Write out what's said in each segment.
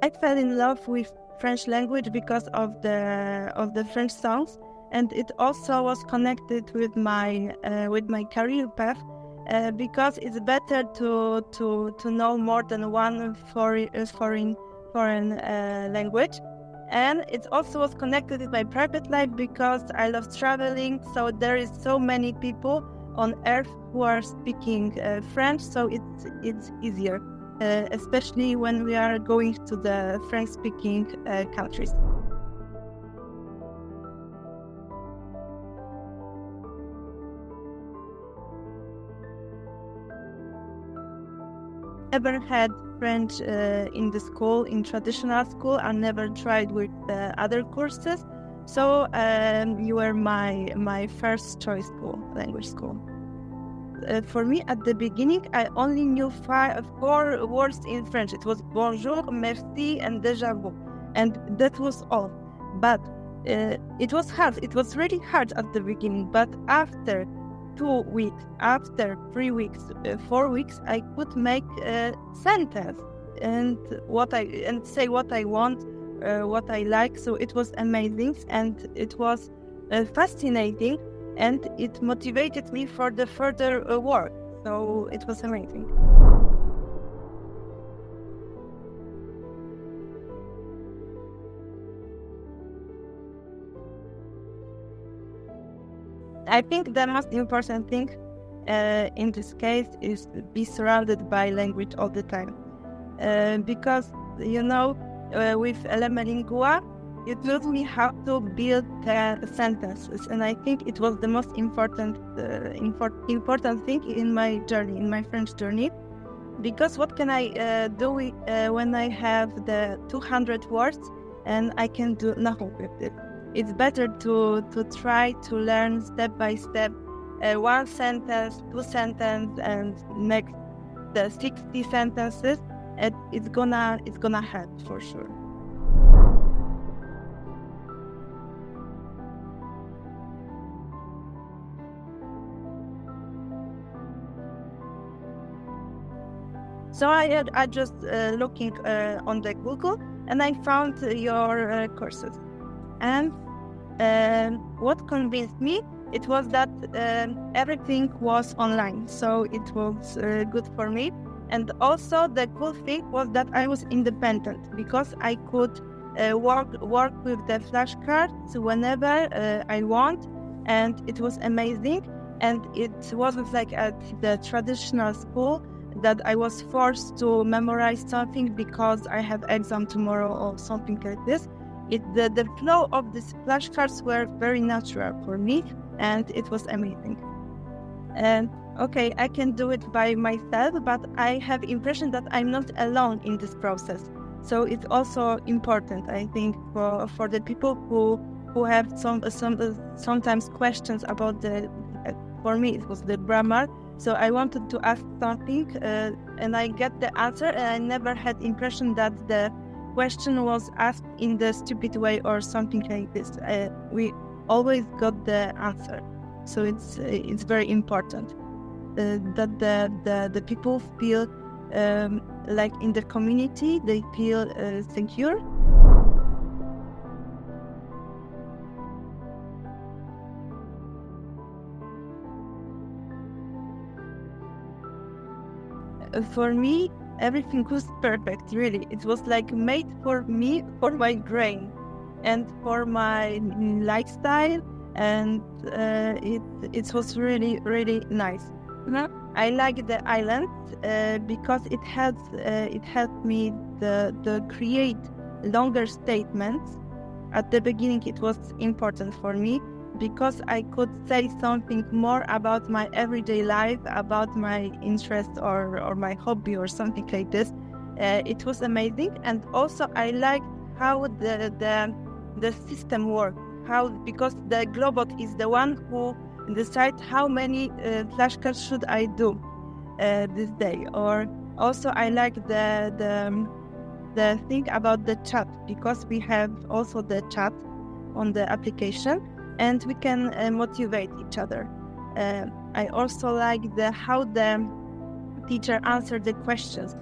I fell in love with French language because of the French songs, and it also was connected with my career path, because it's better to know more than one foreign language. And it also was connected with my private life because I love traveling. So there is so many people on earth who are speaking French, so it's easier, especially when we are going to the French-speaking countries. Ever had French in the school, in traditional school. I never tried with other courses, so you were my first choice school, language school. For me, at the beginning, I only knew 4 words in French. It was bonjour, merci, and déjà vu, and that was all. But it was hard. It was really hard at the beginning. But after 2 weeks, after 3 weeks, 4 weeks, I could make a sentence and say what I want, what I like. So it was amazing, and it was fascinating, and it motivated me for the further work. So it was amazing. I think the most important thing in this case is to be surrounded by language all the time. Because, with Elemelingua, you taught me how to build sentences. And I think it was the most important thing in my journey, in my French journey. Because what can I do when I have the 200 words and I can do nothing with it? It's better to try to learn step by step, 1 sentence, 2 sentences, and make the 60 sentences. And it's gonna help for sure. So I just looking on the Google, and I found your courses. And what convinced me, it was that everything was online, so it was good for me. And also the cool thing was that I was independent, because I could work with the flashcards whenever I want, and it was amazing. And it wasn't like at the traditional school that I was forced to memorize something because I have exam tomorrow or something like this. The flow of these flashcards were very natural for me, and it was amazing. And okay, I can do it by myself, but I have impression that I'm not alone in this process. So it's also important, I think, for the people who have sometimes questions about for me it was the grammar. So I wanted to ask something, and I get the answer, and I never had impression that the question was asked in the stupid way or something like this. We always got the answer. So it's very important that the people feel like in the community they feel secure. For me, everything was perfect, really. It was like made for me, for my brain and for my lifestyle, and it was really, really nice. I like the island because it helped me to create longer statements. At the beginning, it was important for me because I could say something more about my everyday life, about my interest or my hobby or something like this. It was amazing, and also I liked how the system worked. Because the Globott is the one who decides how many flashcards should I do this day. Or also I like the thing about the chat, because we have also the chat on the application, and we can motivate each other. I also like how the teacher answered the questions.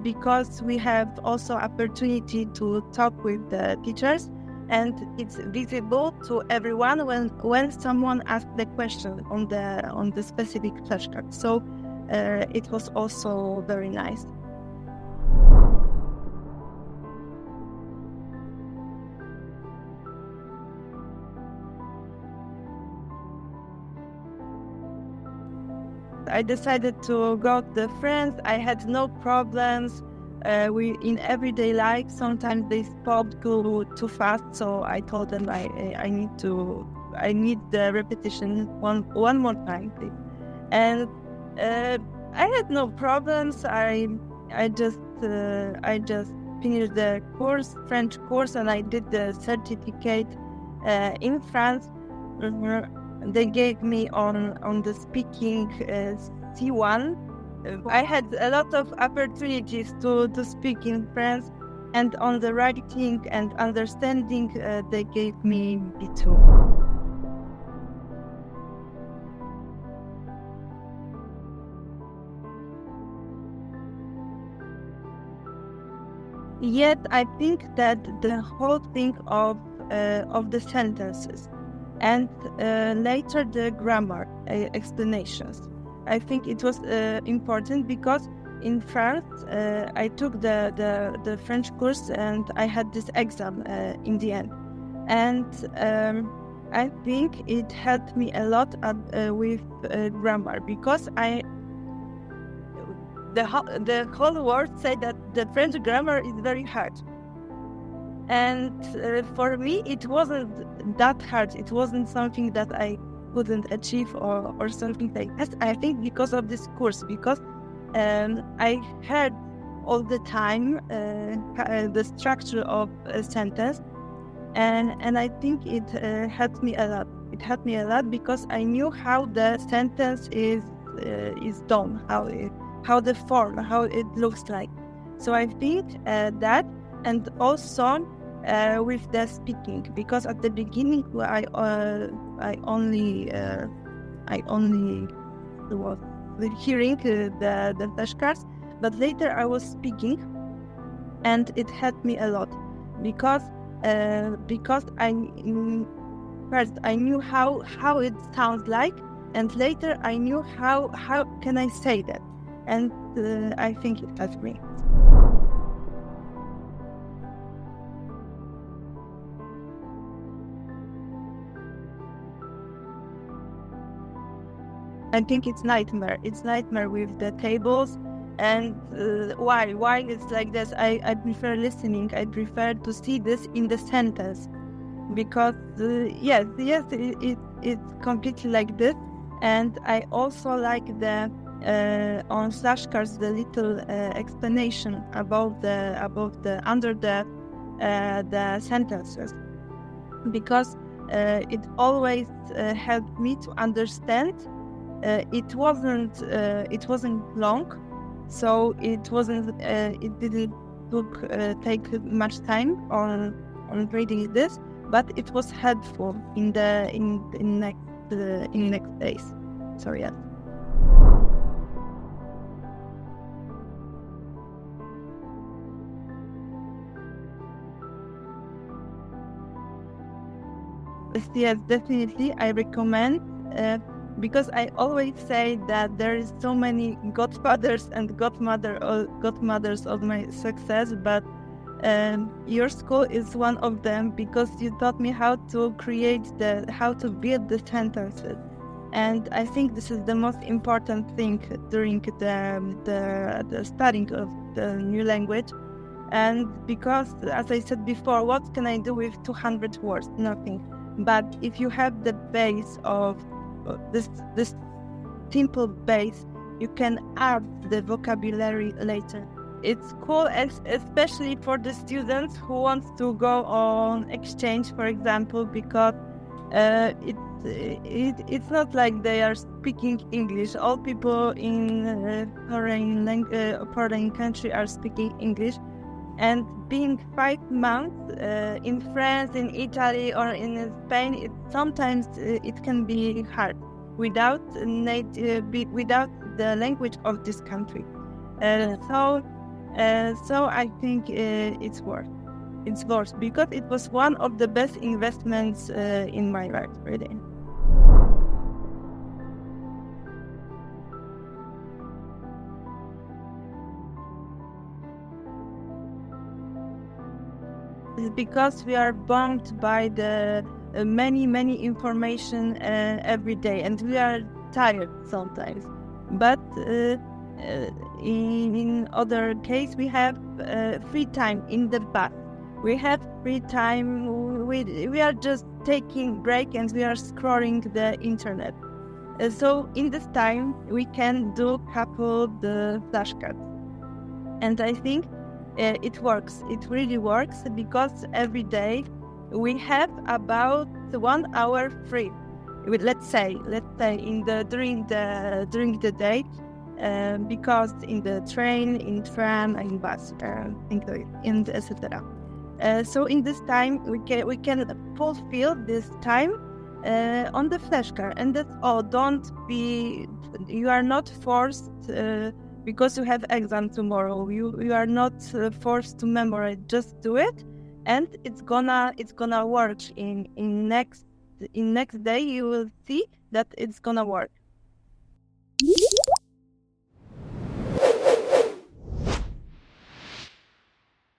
because we have also opportunity to talk with the teachers, and it's visible to everyone when someone asks the question on the specific flashcard. So it was also very nice. I decided to go to the friends. I had no problems. We in everyday life sometimes they spoke too fast, so I told them I need the repetition one more time, please. And I had no problems. I just finished the French course, and I did the certificate in France. They gave me on the speaking C1. I had a lot of opportunities to speak in France, and on the writing and understanding, they gave me B2. Yet I think that the whole thing of the sentences and later the grammar explanations, I think it was important because in France I took the French course and I had this exam in the end, and I think it helped me a lot with grammar, because the whole world say that the French grammar is very hard. And for me, it wasn't that hard. It wasn't something that I couldn't achieve or something like that. I think because of this course, because I heard all the time the structure of a sentence, and I think it helped me a lot. It helped me a lot because I knew how the sentence is done, how the form, how it looks like. So I think that, and also with the speaking, because at the beginning I only was hearing the flashcards, but later I was speaking, and it helped me a lot because first I knew how it sounds like, and later I knew how can I say that, and I think it helped me. I think it's nightmare. It's nightmare with the tables, and why it's like this. I prefer listening. I prefer to see this in the sentence, because yes, it's completely like this. And I also like the on flashcards the little explanation about the under the sentences, because it always helped me to understand. It wasn't long, so it didn't take much time on reading this, but it was helpful in next days. So yeah. Yes, definitely, I recommend. Because I always say that there is so many godfathers and godmothers of my success, but your school is one of them, because you taught me how to how to build the sentences, and I think this is the most important thing during the studying of the new language. And because, as I said before, what can I do with 200 words? Nothing. But if you have the base of this simple base, you can add the vocabulary later. It's cool, especially for the students who want to go on exchange, for example, because it's not like they are speaking English. All people in foreign country are speaking English, and being 5 months in France, in Italy, or in Spain, sometimes it can be hard without the language of this country. So So I think it's worth. It's worth because it was one of the best investments in my life, really. It's because we are bombed by the many information every day, and we are tired sometimes. But in other case, we have free time in the bus. We have free time. We are just taking break and we are scrolling the internet. So in this time, we can do couple the flashcards. And I think it works. It really works because every day we have about 1 hour free. Let's say during the day, because in the train, in tram, in bus, in etc. So in this time we can fulfill this time on the flashcard, and that's all. You are not forced because you have exam tomorrow. You are not forced to memorize. Just do it, and it's gonna work. In next day you will see that it's gonna work.